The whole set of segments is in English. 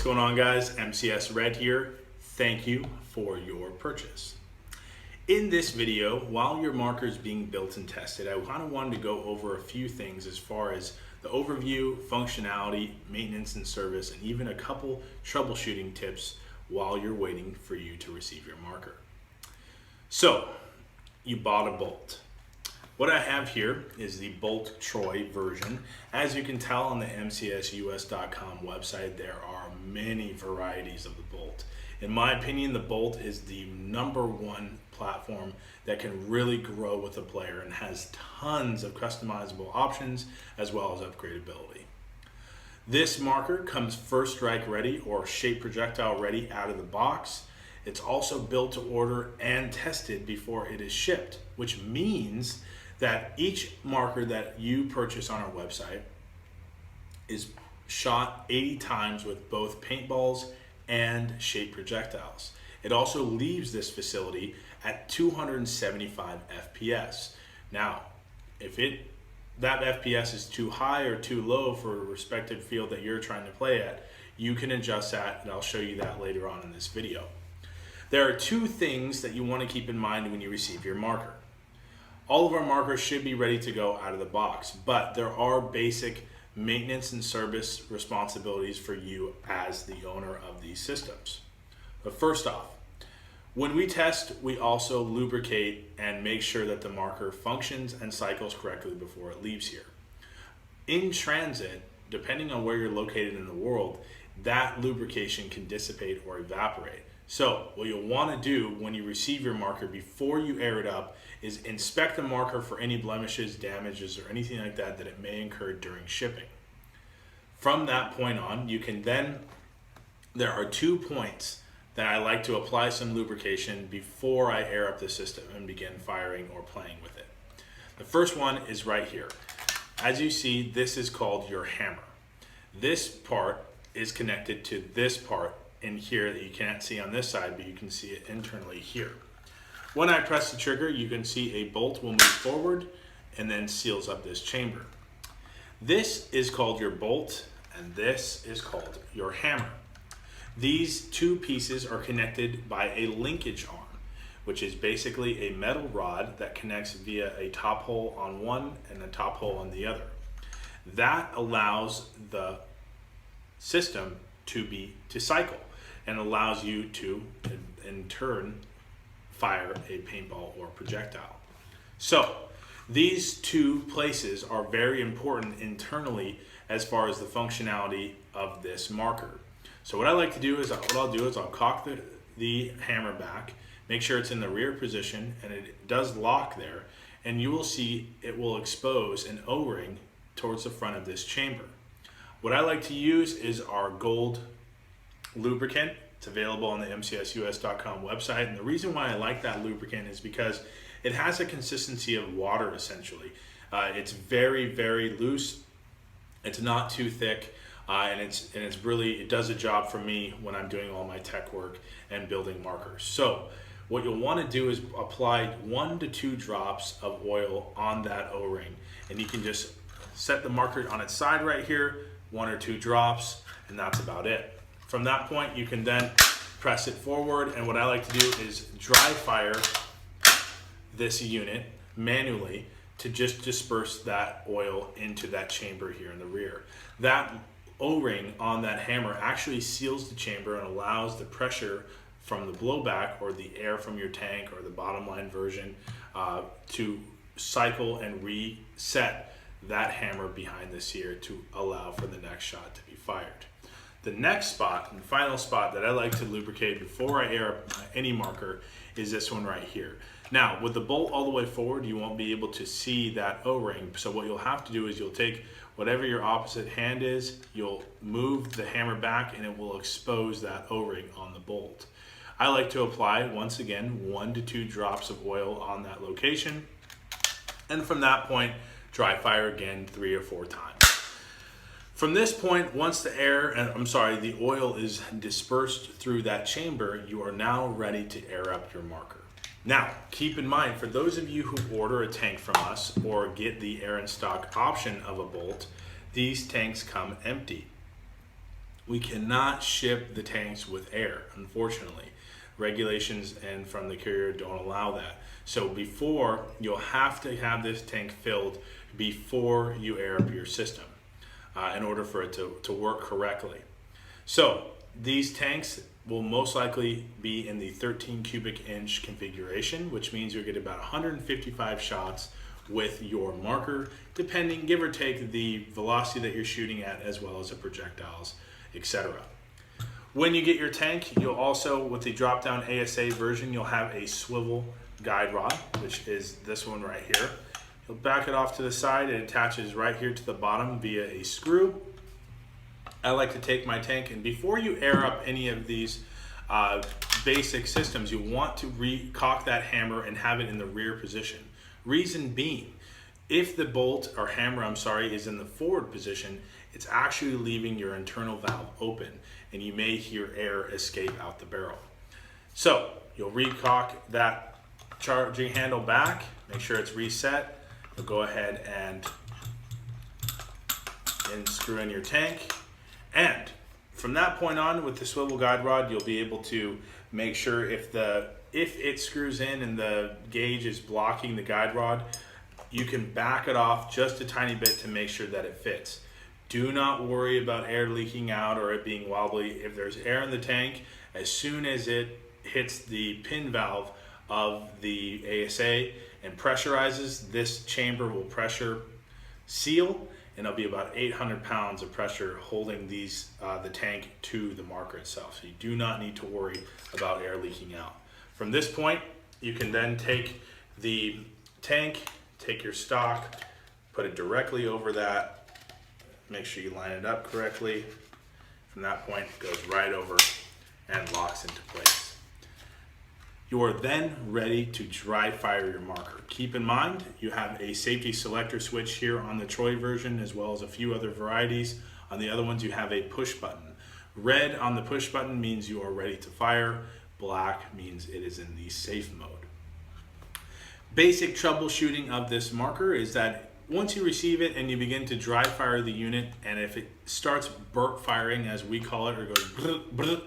going on, guys? MCS Red here. Thank you for your purchase. In this video, while your marker is being built and tested, I kind of wanted to go over a few things as far as the overview, functionality, maintenance and service, and even a couple troubleshooting tips while you're waiting for you to receive your marker. So, you bought a bolt. What I have here is the Bolt Troy version. As you can tell on the MCSUS.com website, there are many varieties of the bolt. In my opinion, the bolt is the #1 platform that can really grow with a player and has tons of customizable options as well as upgradability. This marker comes first strike ready or shape projectile ready out of the box. It's also built to order and tested before it is shipped, which means that each marker that you purchase on our website is shot 80 times with both paintballs and shape projectiles. It also leaves this facility at 275 FPS. Now, if that FPS is too high or too low for a respective field that you're trying to play at, you can adjust that, and I'll show you that later on in this video. There are two things that you want to keep in mind when you receive your marker. All of our markers should be ready to go out of the box, but there are basic maintenance and service responsibilities for you as the owner of these systems. But first off, when we test, we also lubricate and make sure that the marker functions and cycles correctly before it leaves here. In transit, depending on where you're located in the world, that lubrication can dissipate or evaporate. So what you'll want to do when you receive your marker before you air it up is inspect the marker for any blemishes, damages, or anything like that that it may incur during shipping. From that point on, you can then, there are 2 points that I like to apply some lubrication before I air up the system and begin firing or playing with it. The first one is right here. As you see, this is called your hammer. This part is connected to this part in here that you can't see on this side, but you can see it internally here. When I press the trigger, you can see a bolt will move forward and then seals up this chamber. This is called your bolt, and this is called your hammer. These two pieces are connected by a linkage arm, which is basically a metal rod that connects via a top hole on one and a top hole on the other. That allows the system to cycle and allows you to, in turn, fire a paintball or projectile. So these two places are very important internally as far as the functionality of this marker. So what I like to do is, I'll cock the hammer back, make sure it's in the rear position, and it does lock there, and you will see it will expose an O-ring towards the front of this chamber. What I like to use is our gold lubricant. It's available on the MCSUS.com website, and the reason why I like that lubricant is because it has a consistency of water essentially. It's very, very loose. It's not too thick, and it does a job for me when I'm doing all my tech work and building markers. So what you'll want to do is apply 1 to 2 drops of oil on that O-ring, and you can just set the marker on its side right here, 1 or 2 drops, and that's about it. From that point, you can then press it forward, and what I like to do is dry fire this unit manually to just disperse that oil into that chamber here in the rear. That O-ring on that hammer actually seals the chamber and allows the pressure from the blowback or the air from your tank or the bottom line version to cycle and reset that hammer behind this here to allow for the next shot to be fired. The next spot, and the final spot that I like to lubricate before I air up any marker is this one right here. Now, with the bolt all the way forward, you won't be able to see that O-ring. So what you'll have to do is you'll take whatever your opposite hand is, you'll move the hammer back, and it will expose that O-ring on the bolt. I like to apply, once again, 1 to 2 drops of oil on that location. And from that point, dry fire again 3 or 4 times. From this point, once the oil is dispersed through that chamber, you are now ready to air up your marker. Now, keep in mind, for those of you who order a tank from us or get the air in stock option of a bolt, these tanks come empty. We cannot ship the tanks with air, unfortunately. Regulations and from the carrier don't allow that. So you'll have to have this tank filled before you air up your system in order for it to work correctly. So these tanks will most likely be in the 13 cubic inch configuration, which means you'll get about 155 shots with your marker, depending, give or take, the velocity that you're shooting at, as well as the projectiles, etc. When you get your tank, you'll also, with the drop-down ASA version, you'll have a swivel guide rod, which is this one right here. You'll back it off to the side. It attaches right here to the bottom via a screw. I like to take my tank, and before you air up any of these basic systems, you want to recock that hammer and have it in the rear position. Reason being, if the bolt or hammer, is in the forward position, it's actually leaving your internal valve open, and you may hear air escape out the barrel. So you'll recock that charging handle back, make sure it's reset. You'll go ahead and screw in your tank. And from that point on, with the swivel guide rod, you'll be able to make sure if it screws in and the gauge is blocking the guide rod, you can back it off just a tiny bit to make sure that it fits. Do not worry about air leaking out or it being wobbly. If there's air in the tank, as soon as it hits the pin valve of the ASA and pressurizes, this chamber will pressure seal, and it'll be about 800 pounds of pressure holding the tank to the marker itself. So you do not need to worry about air leaking out. From this point, you can then take the tank, take your stock, put it directly over that, make sure you line it up correctly. From that point, it goes right over and locks into place. You are then ready to dry fire your marker. Keep in mind, you have a safety selector switch here on the Troy version, as well as a few other varieties. On the other ones, you have a push button. Red on the push button means you are ready to fire. Black means it is in the safe mode. Basic troubleshooting of this marker is that once you receive it and you begin to dry fire the unit, and if it starts burp firing, as we call it, or goes brr, brr,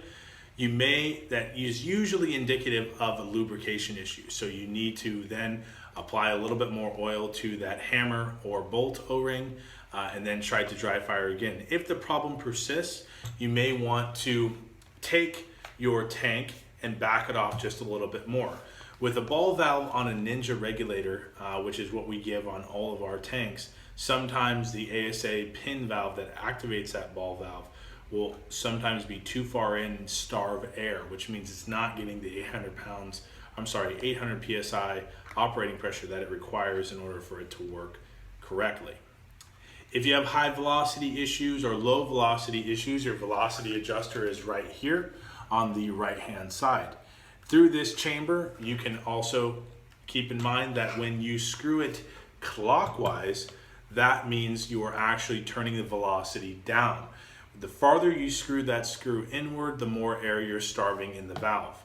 that is usually indicative of a lubrication issue. So you need to then apply a little bit more oil to that hammer or bolt O-ring and then try to dry fire again. If the problem persists, you may want to take your tank and back it off just a little bit more. With a ball valve on a Ninja regulator, which is what we give on all of our tanks, sometimes the ASA pin valve that activates that ball valve will sometimes be too far in and starve air, which means it's not getting the 800 PSI operating pressure that it requires in order for it to work correctly. If you have high velocity issues or low velocity issues, your velocity adjuster is right here on the right hand side. Through this chamber, you can also keep in mind that when you screw it clockwise, that means you are actually turning the velocity down. The farther you screw that screw inward, the more air you're starving in the valve.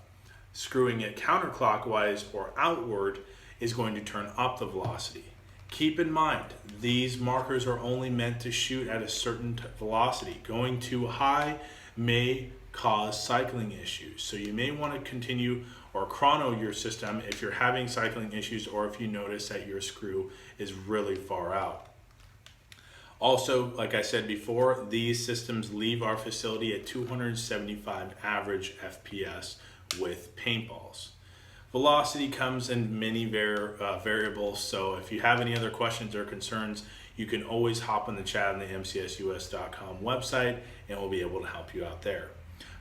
Screwing it counterclockwise or outward is going to turn up the velocity. Keep in mind, these markers are only meant to shoot at a certain velocity. Going too high may cause cycling issues. So you may want to continue or chrono your system if you're having cycling issues or if you notice that your screw is really far out. Also, like I said before, these systems leave our facility at 275 average FPS with paintballs. Velocity comes in many variables, so if you have any other questions or concerns, you can always hop on the chat on the mcsus.com website and we'll be able to help you out there.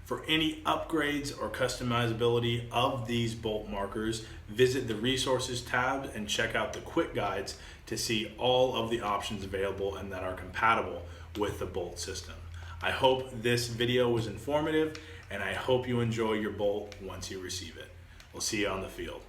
For any upgrades or customizability of these bolt markers, visit the resources tab and check out the quick guides to see all of the options available and that are compatible with the bolt system. I hope this video was informative and I hope you enjoy your bolt once you receive it. We'll see you on the field.